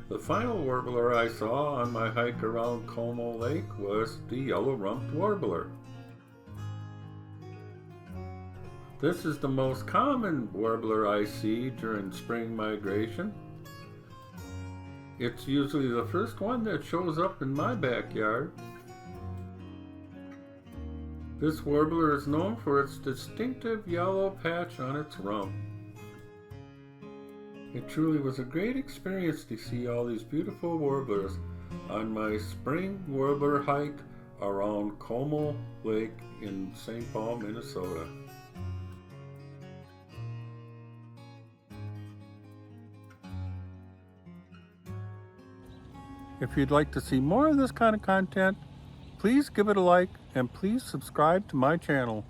The final warbler I saw on my hike around Como Lake was the yellow-rumped warbler. This is the most common warbler I see during spring migration. It's usually the first one that shows up in my backyard. This warbler is known for its distinctive yellow patch on its rump. It truly was a great experience to see all these beautiful warblers on my spring warbler hike around Como Lake in St. Paul, Minnesota. If you'd like to see more of this kind of content, please give it a like and please subscribe to my channel.